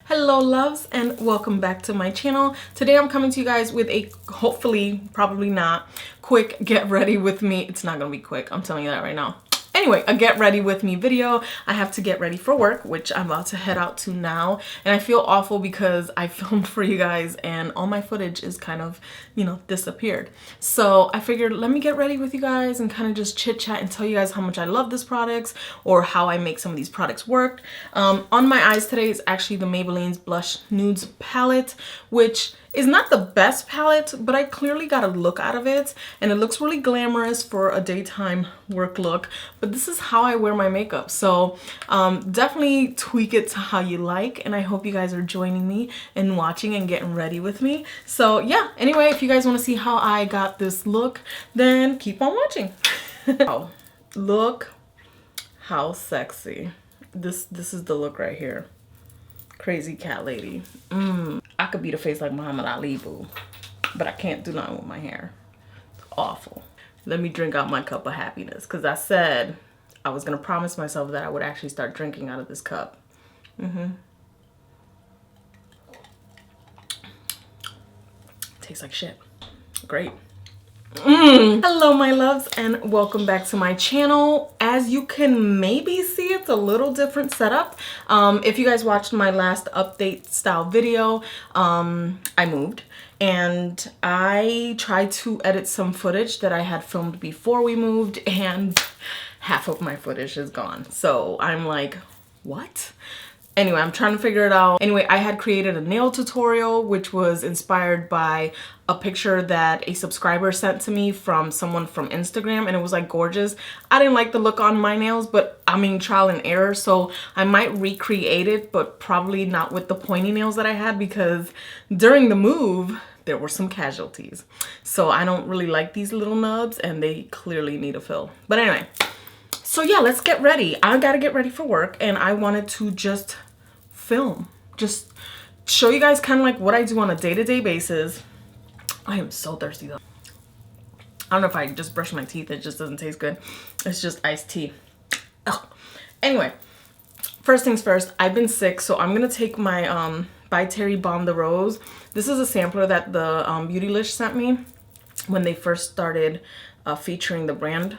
Hello loves and welcome back to my channel. Today I'm coming to you guys with a hopefully, probably not, quick get ready with me. It's not gonna be quick, I'm telling you that right now. Anyway, a get ready with me video. I have to get ready for work, which I'm about to head out to now. And I feel awful because I filmed for you guys and all my footage is kind of, disappeared. So I figured let me get ready with you guys and kind of just chit chat and tell you guys how much I love this products or how I make some of these products work. On my eyes today is actually the Maybelline's Blush Nudes palette, which is not the best palette, but I clearly got a look out of it and it looks really glamorous for a daytime work look, but this is how I wear my makeup. So definitely tweak it to how you like, and I hope you guys are joining me and watching and getting ready with me. So yeah, anyway, if you guys want to see how I got this look, then keep on watching. Oh, look how sexy. This is the look right here. Crazy cat lady. I could beat a face like Muhammad Ali, boo. But I can't do nothing with my hair. It's awful. Let me drink out my cup of happiness, because I said I was going to promise myself that I would actually start drinking out of this cup. Tastes like shit. Great. Hello my loves and welcome back to my channel. As you can maybe see, it's a little different setup. If you guys watched my last update style video, I moved and I tried to edit some footage that I had filmed before we moved, and half of my footage is gone. So I'm like, what? Anyway, I'm trying to figure it out. Anyway, I had created a nail tutorial, which was inspired by a picture that a subscriber sent to me from someone from Instagram, and it was like gorgeous. I didn't like the look on my nails, but I mean, trial and error. So I might recreate it, but probably not with the pointy nails that I had, because during the move, there were some casualties. So I don't really like these little nubs and they clearly need a fill. But anyway, so yeah, let's get ready. I gotta get ready for work and I wanted to just film, just show you guys kind of like what I do on a day-to-day basis. I am so thirsty though. I don't know if I just brush my teeth, it just doesn't taste good. It's just iced tea. Ugh. Anyway, first things first, I've been sick, so I'm gonna take my by Terry Balm de Rose. This is a sampler that the Beautylish sent me when they first started featuring the brand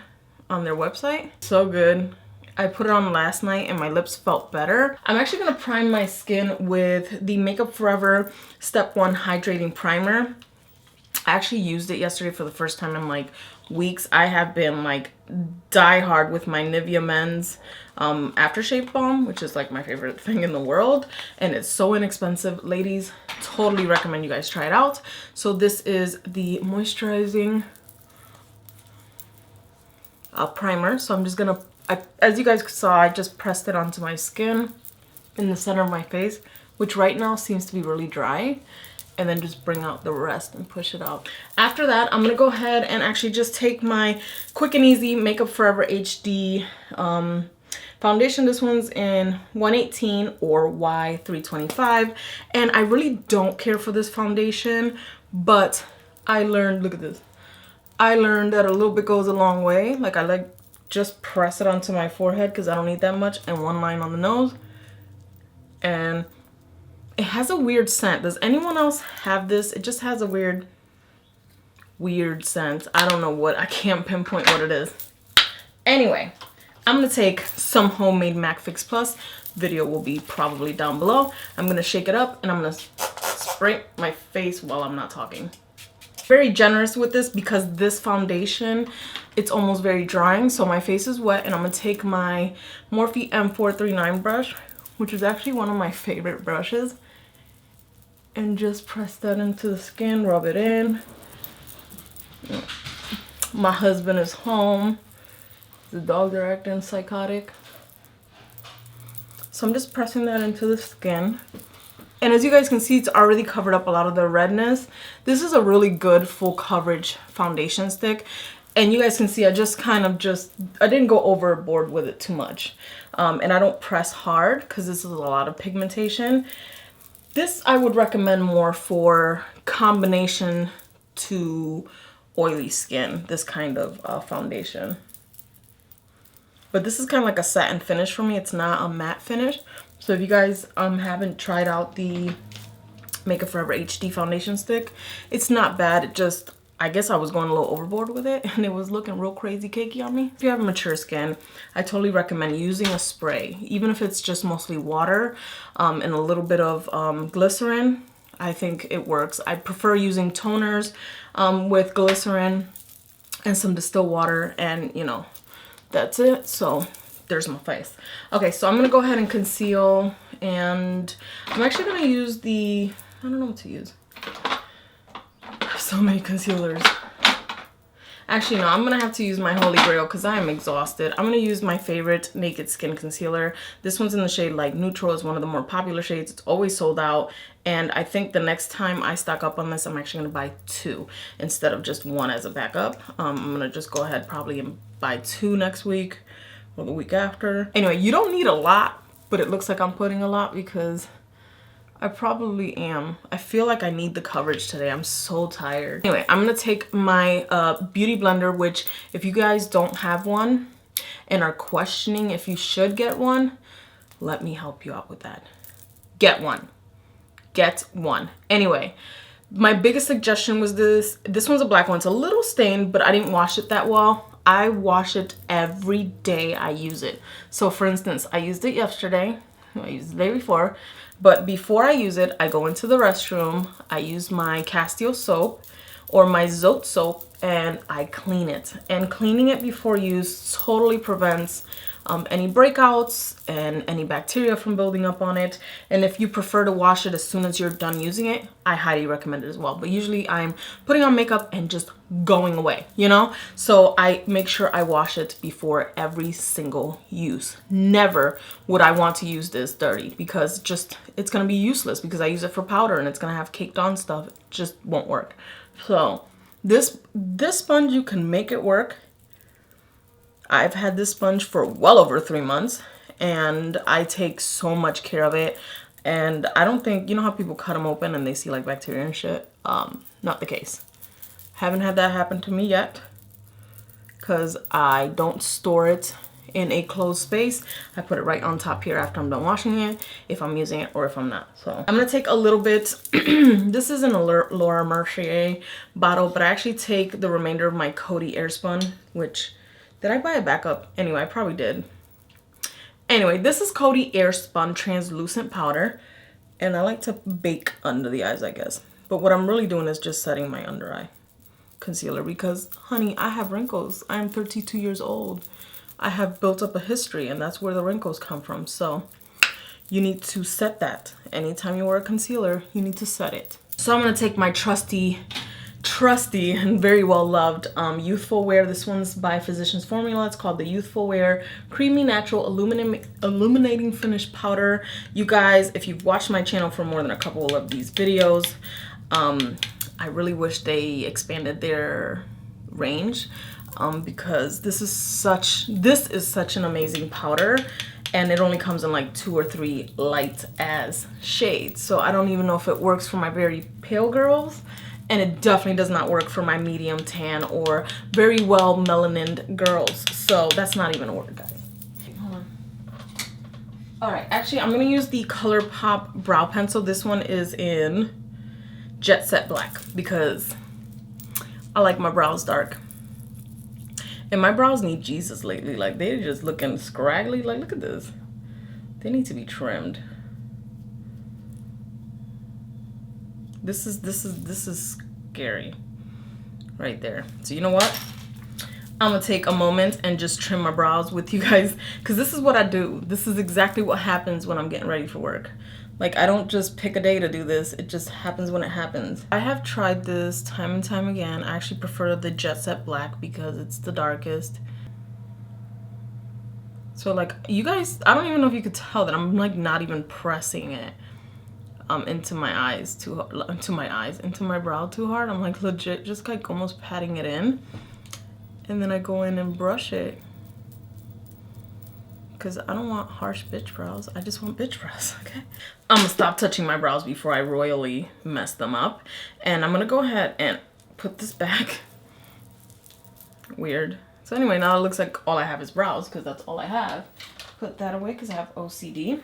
on their website. So good. I put it on last night and my lips felt better. I'm actually gonna prime my skin with the Makeup Forever Step 1 Hydrating Primer. I actually used it yesterday for the first time in like weeks. I have been like die hard with my Nivea Men's aftershave balm, which is like my favorite thing in the world, and it's so inexpensive. Ladies, totally recommend you guys try it out. So this is the moisturizing primer. So I'm just gonna, as you guys saw, I just pressed it onto my skin in the center of my face, which right now seems to be really dry, and then just bring out the rest and push it out. After that, I'm gonna go ahead and actually just take my Quick and Easy Makeup Forever HD foundation. This one's in 118 or Y325, and I really don't care for this foundation, but I learned, look at this, I learned that a little bit goes a long way. Like I like just press it onto my forehead because I don't need that much, and one line on the nose. And it has a weird scent. Does anyone else have this? It just has a weird scent. I don't know what, I can't pinpoint what it is. Anyway, I'm gonna take some homemade MAC Fix Plus. Video will be probably down below. I'm gonna shake it up and I'm gonna spray my face while I'm not talking. Very generous with this because this foundation, it's almost very drying, so my face is wet, and I'm gonna take my Morphe M439 brush, which is actually one of my favorite brushes, and just press that into the skin, rub it in. My husband is home. The dogs are acting psychotic. So I'm just pressing that into the skin. And as you guys can see, it's already covered up a lot of the redness. This is a really good full coverage foundation stick. And you guys can see I just kind of I didn't go overboard with it too much. And I don't press hard because this is a lot of pigmentation. This I would recommend more for combination to oily skin, this kind of foundation. But this is kind of like a satin finish for me. It's not a matte finish, So if you guys haven't tried out the Makeup Forever HD foundation stick, it's not bad. It just, I guess I was going a little overboard with it and it was looking real crazy cakey on me. If you have mature skin, I totally recommend using a spray, even if it's just mostly water and a little bit of glycerin. I think it works. I prefer using toners with glycerin and some distilled water, and you know, that's it. So there's my face. Okay, so I'm gonna go ahead and conceal, and I'm actually gonna use the, I don't know what to use. So many concealers. Actually, no, I'm gonna have to use my holy grail because I am exhausted. I'm gonna use my favorite Naked Skin concealer. This one's in the shade Light Neutral. It's one of the more popular shades. It's always sold out. And I think the next time I stock up on this, I'm actually gonna buy 2 instead of just 1 as a backup. I'm gonna just go ahead probably and buy 2 next week or the week after. Anyway, you don't need a lot, but it looks like I'm putting a lot because I probably am. I feel like I need the coverage today. I'm so tired. Anyway, I'm gonna take my beauty blender, which if you guys don't have one and are questioning if you should get one, let me help you out with that. Get one. Get one. Anyway, my biggest suggestion was this. This one's a black one. It's a little stained, but I didn't wash it that well. I wash it every day I use it. So for instance, I used it yesterday. I used it the day before. But before I use it, I go into the restroom, I use my Castile soap or my Zote soap, and I clean it. And cleaning it before use totally prevents any breakouts and any bacteria from building up on it. And if you prefer to wash it as soon as you're done using it, I highly recommend it as well. But usually I'm putting on makeup and just going away, you know? So I make sure I wash it before every single use. Never would I want to use this dirty because just it's gonna be useless because I use it for powder and it's gonna have caked on stuff. It just won't work. So this sponge, you can make it work. I've had this sponge for well over 3 months and I take so much care of it. And I don't think, you know how people cut them open and they see like bacteria and shit? Not the case. Haven't had that happen to me yet because I don't store it in a closed space. I put it right on top here after I'm done washing it, if I'm using it or if I'm not. So I'm gonna take a little bit. This isn't a Laura Mercier bottle, but I actually take the remainder of my Coty Airspun, which, did I buy a backup? Anyway, I probably did. Anyway, this is Coty Airspun translucent powder, and I like to bake under the eyes, I guess. But what I'm really doing is just setting my under eye concealer because, honey, I have wrinkles. I am 32 years old. I have built up a history, and that's where the wrinkles come from. So you need to set that. Anytime you wear a concealer, you need to set it. So I'm gonna take my trusty and very well loved Youthful Wear. This one's by Physicians Formula. It's called the Youthful Wear Creamy Natural Illuminating Finish Powder. You guys, if you've watched my channel for more than a couple of these videos, I really wish they expanded their range because this is such an amazing powder, and it only comes in like 2 or 3 light as shades. So I don't even know if it works for my very pale girls, and it definitely does not work for my medium tan or very well melanined girls. So that's not even a word, guys. Hold on. All right, actually I'm gonna use the ColourPop brow pencil. This one is in Jet Set Black because I like my brows dark. And my brows need Jesus lately. Like, they're just looking scraggly. Like, look at this. They need to be trimmed. This is scary right there. So you know what? I'm gonna take a moment and just trim my brows with you guys because this is what I do. This is exactly what happens when I'm getting ready for work. Like, I don't just pick a day to do this. It just happens when it happens. I have tried this time and time again. I actually prefer the Jet Set Black because it's the darkest. So like, you guys, I don't even know if you could tell that I'm like not even pressing it into my eyes too, into my brow too hard. I'm like legit just like almost patting it in. And then I go in and brush it. Because I don't want harsh bitch brows. I just want bitch brows, okay? I'm gonna stop touching my brows before I royally mess them up. And I'm gonna go ahead and put this back. Weird. So anyway, now it looks like all I have is brows because that's all I have. Put that away because I have OCD.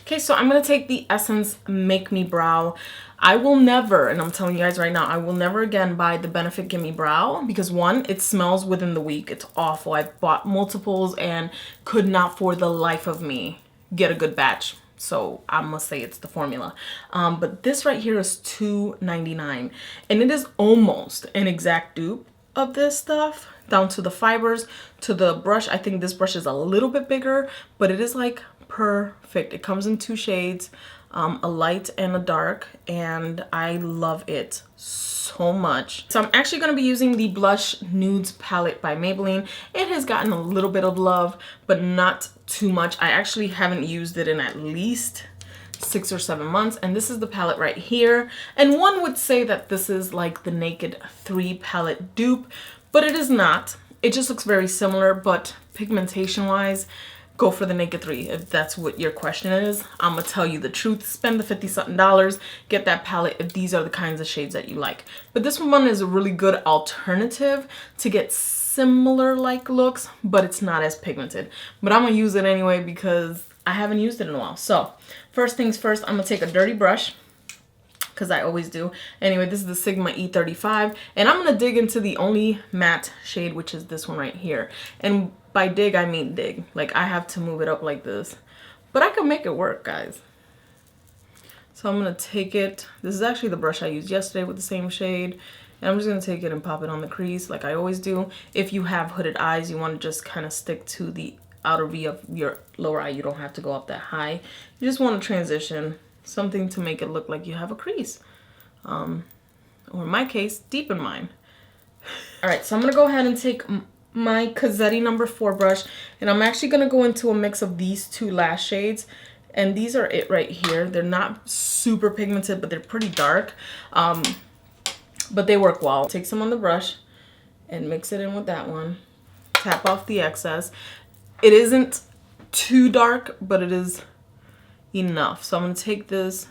Okay, so I'm going to take the Essence Make Me Brow. I will never, and I'm telling you guys right now, I will never again buy the Benefit Gimme Brow because one, it smells within the week. It's awful. I've bought multiples and could not for the life of me get a good batch. So I must say it's the formula. But this right here is $2.99 and it is almost an exact dupe of this stuff, down to the fibers, to the brush. I think this brush is a little bit bigger, but it is like perfect. It comes in two shades, a light and a dark, and I love it so much. So I'm actually going to be using the Blush Nudes palette by Maybelline. It has gotten a little bit of love, but not too much. I actually haven't used it in at least 6 or 7 months, and this is the palette right here. And one would say that this is like the Naked 3 palette dupe, but it is not. It just looks very similar, but pigmentation wise, go for the Naked 3 if that's what your question is. I'm gonna tell you the truth. Spend the 50-something, get that palette if these are the kinds of shades that you like. But this one is a really good alternative to get similar like looks, but it's not as pigmented. But I'm gonna use it anyway because I haven't used it in a while. So first things first, I'm gonna take a dirty brush, because I always do. Anyway, this is the Sigma E35, and I'm gonna dig into the only matte shade, which is this one right here. And by dig, I mean dig. Like, I have to move it up like this, but I can make it work, guys. So I'm gonna take it. This is actually the brush I used yesterday with the same shade. And I'm just gonna take it and pop it on the crease like I always do. If you have hooded eyes, you wanna just kind of stick to the outer V of your lower eye. You don't have to go up that high. You just wanna transition something to make it look like you have a crease. Or in my case, deep in mine. All right, so I'm gonna go ahead and take my Cazzetti number 4 brush, and I'm actually gonna go into a mix of these two lash shades, and these are it right here. They're not super pigmented, but they're pretty dark, but they work well. Take some on the brush and mix it in with that one. Tap off the excess. It isn't too dark, but it is enough. So I'm gonna take this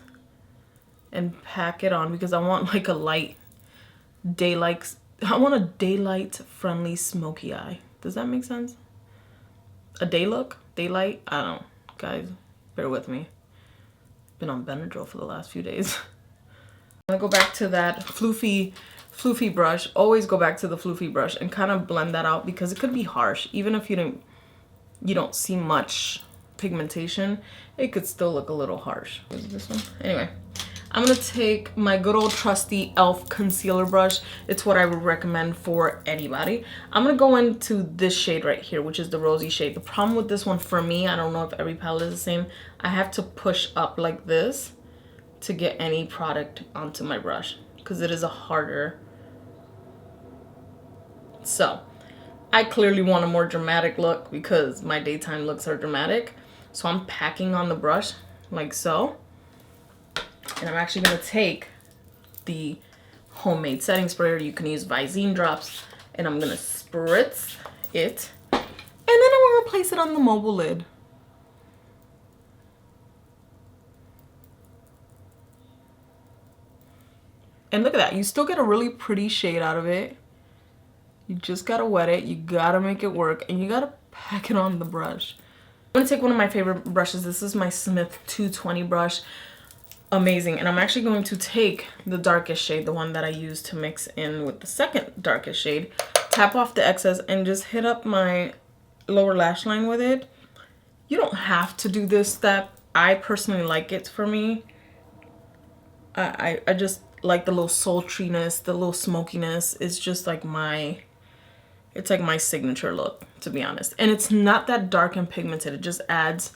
and pack it on because I want like a light daylight. I want a daylight friendly smoky eye. Does that make sense? A day look? Daylight? I don't know. Guys, bear with me. Been on Benadryl for the last few days. I'm gonna go back to that floofy brush. Always go back to the floofy brush and kind of blend that out because it could be harsh. Even if you don't see much pigmentation, it could still look a little harsh. Is it this one? Anyway, I'm gonna take my good old trusty e.l.f. concealer brush. It's what I would recommend for anybody. I'm gonna go into this shade right here, which is the rosy shade. The problem with this one for me, I don't know if every palette is the same, I have to push up like this to get any product onto my brush because it is a harder. So I clearly want a more dramatic look because my daytime looks are dramatic. So I'm packing on the brush like so. And I'm actually going to take the homemade setting sprayer. You can use Visine drops. And I'm going to spritz it. And then I'm going to place it on the mobile lid. And look at that. You still get a really pretty shade out of it. You just got to wet it. You got to make it work. And you got to pack it on the brush. I'm going to take one of my favorite brushes. This is my Smith 220 brush. Amazing. And I'm actually going to take the darkest shade, the one that I used to mix in with the second darkest shade, tap off the excess, and just hit up my lower lash line with it. You don't have to do this step. I personally like it for me. I just like the little sultriness, the little smokiness. It's just like it's like my signature look, to be honest. And it's not that dark and pigmented. It just adds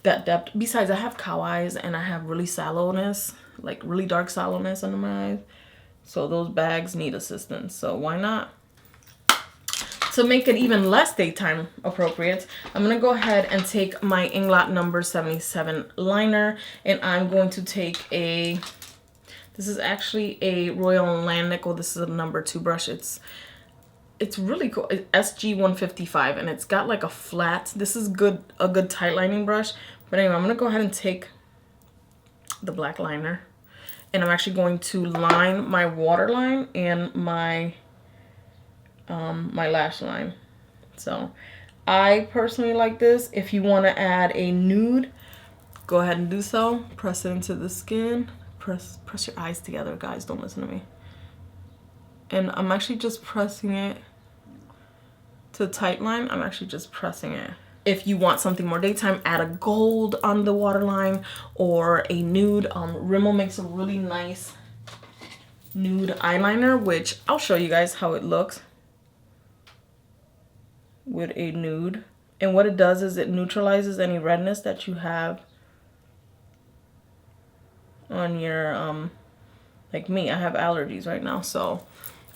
that depth. Besides, I have cow eyes and I have really sallowness, like really dark sallowness under my eyes. So those bags need assistance. So why not? To make it even less daytime appropriate, I'm going to go ahead and take my Inglot number 77 liner, and I'm going to take this is actually a Royal Land Nickel. This is a number 2 brush. It's really cool. It's SG155, and it's got like a flat. This is a good tight lining brush. But anyway, I'm gonna go ahead and take the black liner, and I'm actually going to line my waterline and my my lash line. So I personally like this. If you want to add a nude, go ahead and do so. Press it into the skin. Press your eyes together, guys. Don't listen to me. And I'm actually just pressing it to tight line. I'm actually just pressing it. If you want something more daytime, add a gold on the waterline or a nude. Rimmel makes a really nice nude eyeliner, which I'll show you guys how it looks with a nude. And what it does is it neutralizes any redness that you have on your, like me, I have allergies right now. So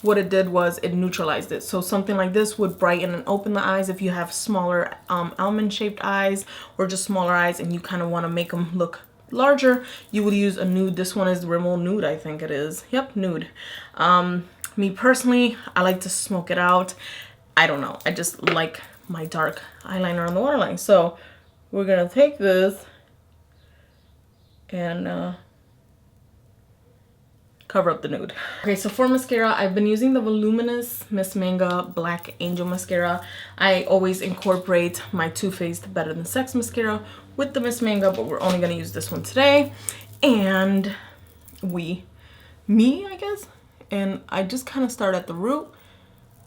what it did was it neutralized it. So something like this would brighten and open the eyes if you have smaller almond shaped eyes or just smaller eyes and you kind of want to make them look larger. You would use a nude. This one is Rimmel Nude, I think it is. Yep, nude. Me personally, I like to smoke it out. I don't know. I just like my dark eyeliner on the waterline. So we're going to take this and cover up the nude. Okay, so for mascara, I've been using the voluminous Miss Manga Black Angel mascara. I always incorporate my Too Faced Better Than Sex mascara with the Miss Manga, but we're only gonna use this one today. And me, I guess. And I just kind of start at the root,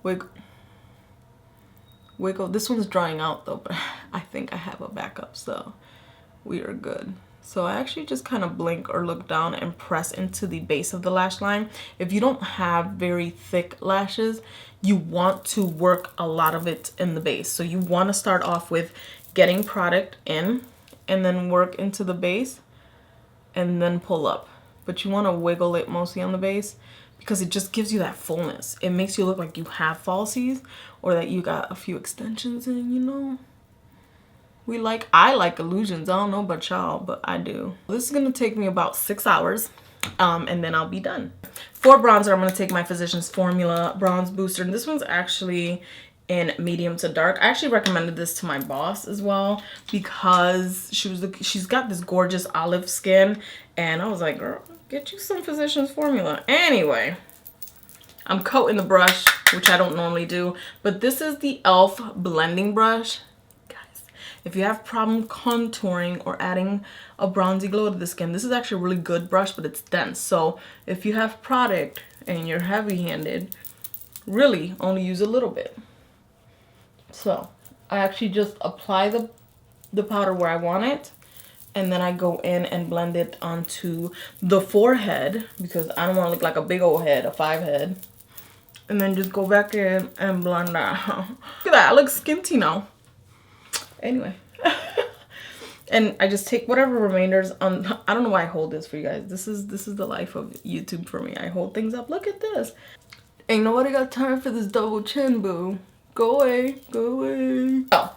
wiggle. This one's drying out though, but I think I have a backup, so we are good. So I actually just kind of blink or look down and press into the base of the lash line. If you don't have very thick lashes, you want to work a lot of it in the base. So you want to start off with getting product in and then work into the base and then pull up. But you want to wiggle it mostly on the base because it just gives you that fullness. It makes you look like you have falsies or that you got a few extensions in, you know. I like illusions. I don't know about y'all, but I do. This is gonna take me about 6 hours, and then I'll be done. For bronzer, I'm gonna take my Physicians Formula Bronze Booster, and this one's actually in medium to dark. I actually recommended this to my boss as well because she's got this gorgeous olive skin, and I was like, girl, get you some Physicians Formula. Anyway, I'm coating the brush, which I don't normally do, but this is the e.l.f. blending brush. If you have problem contouring or adding a bronzy glow to the skin, this is actually a really good brush, but it's dense. So if you have product and you're heavy-handed, really only use a little bit. So I actually just apply the powder where I want it, and then I go in and blend it onto the forehead because I don't want to look like a big old head, a 5 head. And then just go back in and blend that. Look at that, I look skinty now. Anyway, and I just take whatever remainders on. I don't know why I hold this for you guys. This is the life of YouTube for me. I hold things up. Look at this. Ain't nobody got time for this double chin, boo. Go away, go away. Oh,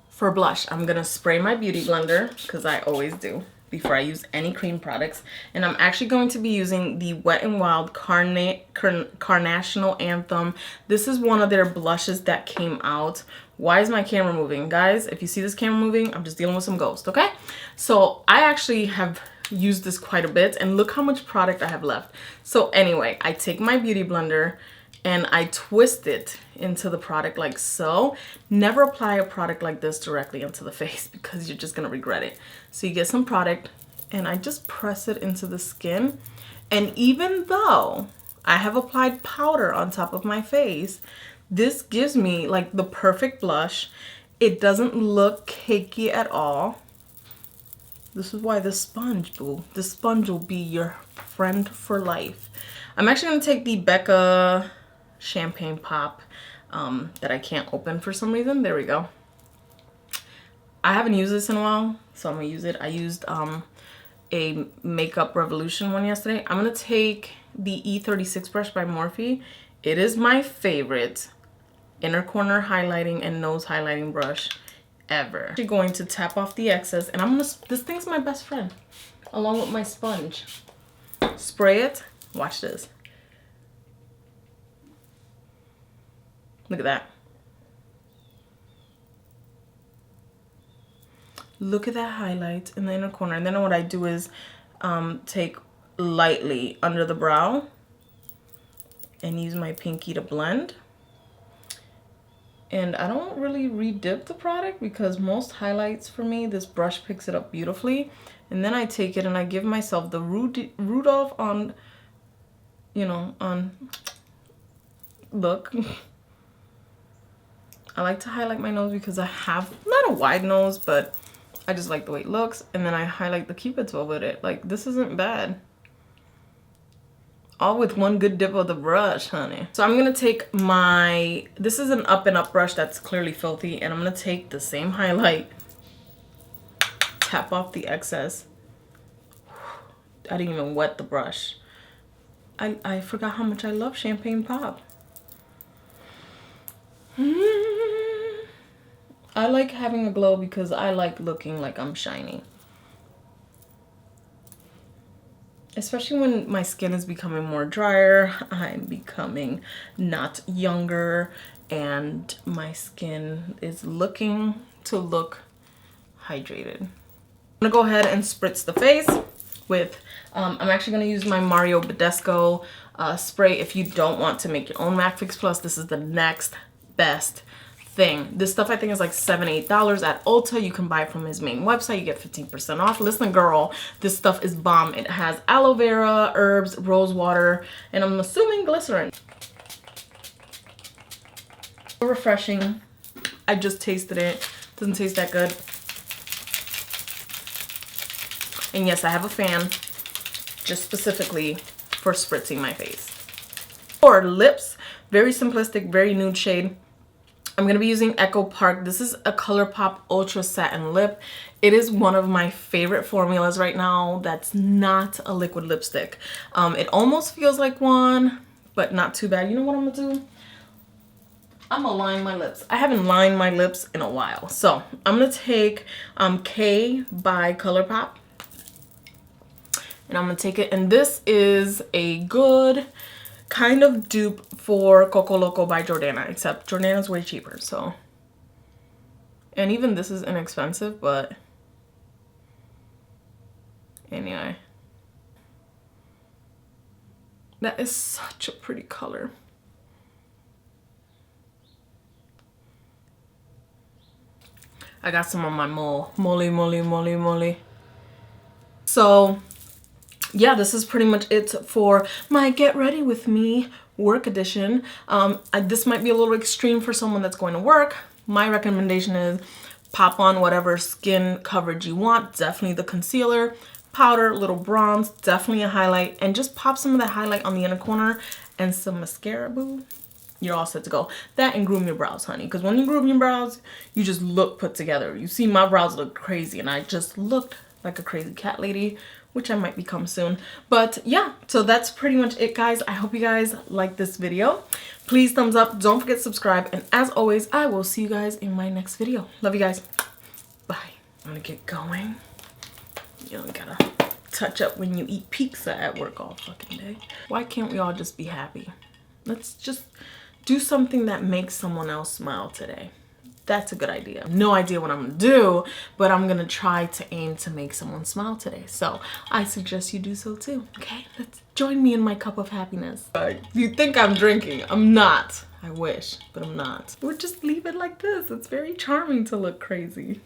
for blush, I'm gonna spray my beauty blender because I always do before I use any cream products, and I'm actually going to be using the Wet n Wild Carnational Anthem. This is one of their blushes that came out. Why is my camera moving? Guys, if you see this camera moving, I'm just dealing with some ghost, okay? So I actually have used this quite a bit, and look how much product I have left. So anyway, I take my beauty blender and I twist it into the product like so. Never apply a product like this directly into the face because you're just gonna regret it. So you get some product and I just press it into the skin. And even though I have applied powder on top of my face, this gives me like the perfect blush. It doesn't look cakey at all. This is why the sponge, boo. The sponge will be your friend for life. I'm actually gonna take the Becca Champagne Pop that I can't open for some reason. There we go. I haven't used this in a while, so I'm gonna use it. I used a Makeup Revolution one yesterday. I'm gonna take the E36 brush by Morphe. It is my favorite inner corner highlighting and nose highlighting brush ever. I'm actually going to tap off the excess, and this thing's my best friend, along with my sponge. Spray it. Watch this. Look at that. Look at that highlight in the inner corner. And then what I do is take lightly under the brow and use my pinky to blend. And I don't really redip the product because most highlights for me, this brush picks it up beautifully. And then I take it and I give myself the Rudolph on, you know, on look. I like to highlight my nose because I have not a wide nose, but I just like the way it looks. And then I highlight the Cupid's bow with it. Like, this isn't bad. All with one good dip of the brush, honey. So I'm gonna take my, this is an up and up brush that's clearly filthy, and I'm gonna take the same highlight, tap off the excess. I didn't even wet the brush. I forgot how much I love Champagne Pop. I like having a glow because I like looking like I'm shiny. Especially when my skin is becoming more drier, I'm becoming not younger, and my skin is looking to look hydrated. I'm gonna go ahead and spritz the face with, I'm actually gonna use my Mario Badescu spray. If you don't want to make your own MAC Fix Plus, this is the next best thing. This stuff I think is like $7, $8 at Ulta. You can buy it from his main website. You get 15% off. Listen, girl, this stuff is bomb. It has aloe vera, herbs, rose water, and I'm assuming glycerin. Refreshing. I just tasted it. Doesn't taste that good. And yes, I have a fan just specifically for spritzing my face. For lips, very simplistic, very nude shade. I'm going to be using Echo Park. This is a ColourPop Ultra Satin Lip. It is one of my favorite formulas right now that's not a liquid lipstick. It almost feels like one, but not too bad. You know what I'm going to do? I'm going to line my lips. I haven't lined my lips in a while. So I'm going to take K by ColourPop. And I'm going to take it. And this is a good kind of dupe for Coco Loco by Jordana, except Jordana's way cheaper, so. And even this is inexpensive, but anyway. That is such a pretty color. I got some on my moly. So yeah, this is pretty much it for my Get Ready With Me work edition. This might be a little extreme for someone that's going to work. My recommendation is pop on whatever skin coverage you want. Definitely the concealer, powder, little bronze, definitely a highlight, and just pop some of that highlight on the inner corner and some mascara, boo. You're all set to go. That and groom your brows, honey, because when you groom your brows, you just look put together. You see my brows look crazy, and I just looked like a crazy cat lady, which I might become soon. But yeah, so that's pretty much it, guys. I hope you guys like this video. Please thumbs up. Don't forget to subscribe. And as always, I will see you guys in my next video. Love you guys. Bye. I'm gonna get going. You don't gotta touch up when you eat pizza at work all fucking day. Why can't we all just be happy? Let's just do something that makes someone else smile today. That's a good idea. No idea what I'm gonna do, but I'm gonna try to aim to make someone smile today. So I suggest you do so too, okay? Let's join me in my cup of happiness. You think I'm drinking, I'm not. I wish, but I'm not. Or just leave it like this. It's very charming to look crazy.